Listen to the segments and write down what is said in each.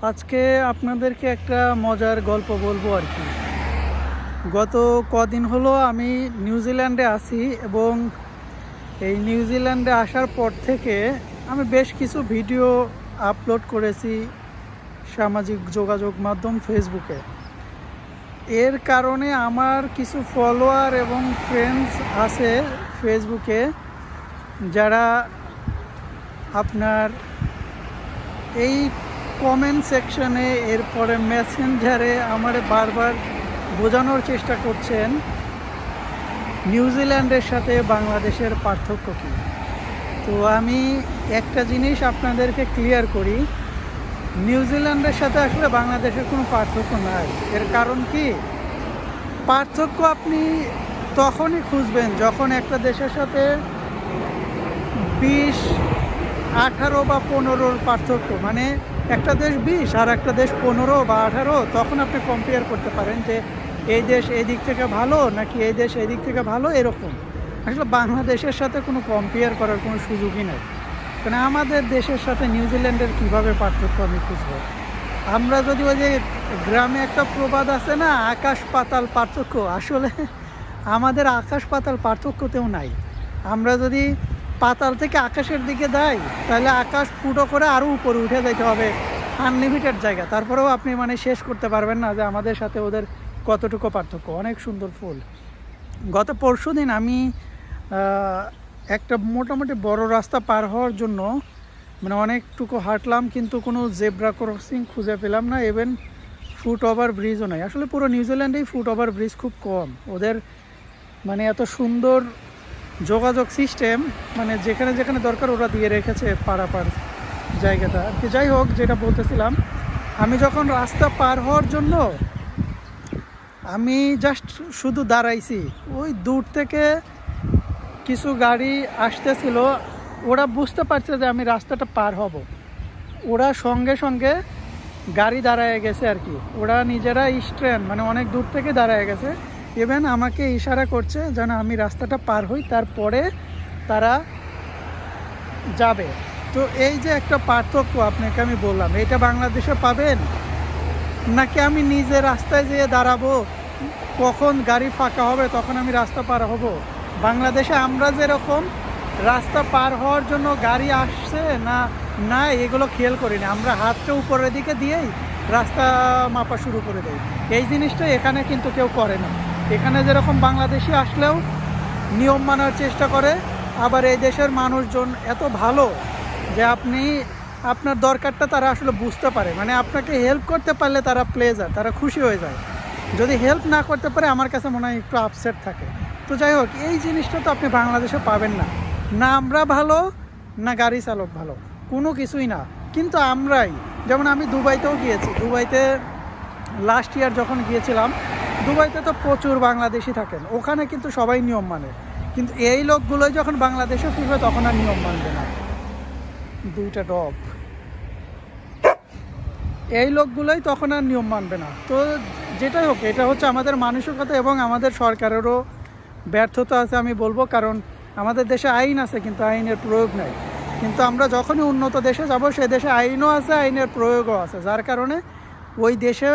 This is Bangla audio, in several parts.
আজকে আপনাদেরকে একটা মজার গল্প বলবো আর কি। গত কদিন হলো আমি নিউজিল্যান্ডে আছি এবং এই নিউজিল্যান্ডে আসার পর থেকে আমি বেশ কিছু ভিডিও আপলোড করেছি সামাজিক যোগাযোগ মাধ্যম ফেসবুকে। এর কারণে আমার কিছু ফলোয়ার এবং ফ্রেন্ডস আছে ফেসবুকে, যারা আপনার এই কমেন্ট সেকশনে এরপরে মেসেঞ্জারে আমার বারবার বোঝানোর চেষ্টা করছেন নিউজিল্যান্ডের সাথে বাংলাদেশের পার্থক্য কী। তো আমি একটা জিনিস আপনাদেরকে ক্লিয়ার করি, নিউজিল্যান্ডের সাথে আসলে বাংলাদেশের কোনো পার্থক্য নাই। এর কারণ কি, পার্থক্য আপনি তখনই খুঁজবেন যখন একটা দেশের সাথে 20, 18 বা 15-র পার্থক্য, মানে একটা দেশ 20 আর একটা দেশ 15 বা 18, তখন আপনি কম্পেয়ার করতে পারেন যে এই দেশ এই দিক থেকে ভালো নাকি এই দেশ এই দিক থেকে ভালো। এরকম আসলে বাংলাদেশের সাথে কোনো কম্পেয়ার করার কোনো সুযোগই নেই। কারণ আমাদের দেশের সাথে নিউজিল্যান্ডের কীভাবে পার্থক্য আমি খুঁজবো? আমরা যদি ওই যে গ্রামে একটা প্রবাদ আছে না, আকাশ পাতাল পার্থক্য, আসলে আমাদের আকাশ পাতাল পার্থক্যতেও নাই। আমরা যদি পাতাল থেকে আকাশের দিকে দেয় তাহলে আকাশ ফুটো করে আরও উপরে উঠে যেতে হবে, আনলিমিটেড জায়গা, তারপরেও আপনি শেষ করতে পারবেন না যে আমাদের সাথে ওদের কতটুকু পার্থক্য। অনেক সুন্দর ফুল। গত পরশুদিন আমি একটা মোটামুটি বড় রাস্তা পার হওয়ার জন্য অনেকটুকু হাঁটলাম, কিন্তু কোনো জেব্রা ক্রসিং খুঁজে পেলাম না, ইভেন ফুট ওভার ব্রিজও নাই। আসলে পুরো নিউজিল্যান্ডেই ফুট ওভার ব্রিজ খুব কম। ওদের এত সুন্দর যোগাযোগ সিস্টেম, যেখানে যেখানে দরকার ওরা দিয়ে রেখেছে পারাপার জায়গাটা আর কি। যাই হোক, যেটা বলতেছিলাম, আমি যখন রাস্তা পার হওয়ার জন্য আমি জাস্ট শুধু দাঁড়াইছি, ওই দূর থেকে কিছু গাড়ি আসতেছিল, ওরা বুঝতে পারছে যে আমি রাস্তাটা পার হব, ওরা সঙ্গে সঙ্গে গাড়ি দাঁড়ায় গেছে আর কি। ওরা নিজেরা স্ট্যান্ড অনেক দূর থেকে দাঁড়ায় গেছে, ইভেন আমাকে ইশারা করছে যেন আমি রাস্তাটা পার হই, তারপরে তারা যাবে। তো এই যে একটা পার্থক্য আপনাকে আমি বললাম, এটা বাংলাদেশে পাবেন নাকি আমি নিজে রাস্তায় যেয়ে দাঁড়াবো, কখন গাড়ি ফাঁকা হবে তখন আমি রাস্তা পার হব? বাংলাদেশে আমরা যেরকম রাস্তা পার হওয়ার জন্য গাড়ি আসছে না না এগুলো খেয়াল করি না, আমরা হাতটা উপরের দিকে দিয়েই রাস্তা মাপা শুরু করে দেই। এই জিনিসটা এখানে কিন্তু কেউ করে না। এখানে যেরকম বাংলাদেশি আসলেও নিয়ম মানার চেষ্টা করে, আবার এই দেশের মানুষজন এত ভালো যে আপনি আপনার দরকারটা তারা আসলে বুঝতে পারে, আপনাকে হেল্প করতে পারলে তারা প্লেজার, তারা খুশি হয়ে যায়। যদি হেল্প না করতে পারে আমার কাছে মনে হয় একটু আপসেট থাকে। তো যাই হোক, এই জিনিসটা তো আপনি বাংলাদেশে পাবেন না। না আমরা ভালো না গাড়ি চালক ভালো, কোনো কিছুই না। কিন্তু আমরাই, যেমন আমি দুবাইতেও গিয়েছি, দুবাইতে লাস্ট ইয়ার যখন গিয়েছিলাম, দুবাইতে তো প্রচুর বাংলাদেশি থাকেন, ওখানে কিন্তু সবাই নিয়ম মানে। কিন্তু এই লোকগুলোই যখন বাংলাদেশে ফিরবে তখন আর নিয়ম মানবে না। দুইটা ডগ, এই লোকগুলোই তখন আর নিয়ম মানবে না। তো যেটাই হোক, এটা হচ্ছে আমাদের মানসিকতা এবং আমাদের সরকারেরও ব্যর্থতা আছে আমি বলবো। কারণ আমাদের দেশে আইন আছে কিন্তু আইনের প্রয়োগ নাই। কিন্তু আমরা যখনই উন্নত দেশে যাব, সে দেশে আইনও আছে, আইনের প্রয়োগও আছে, যার কারণে ওই দেশে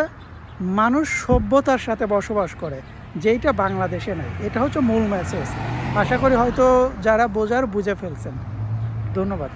মানুষ সভ্যতার সাথে বসবাস করে, যেইটা বাংলাদেশে নাই। এটা হচ্ছে মূল মেসেজ। আশা করি হয়তো যারা বোঝার বুঝে ফেলছেন। ধন্যবাদ।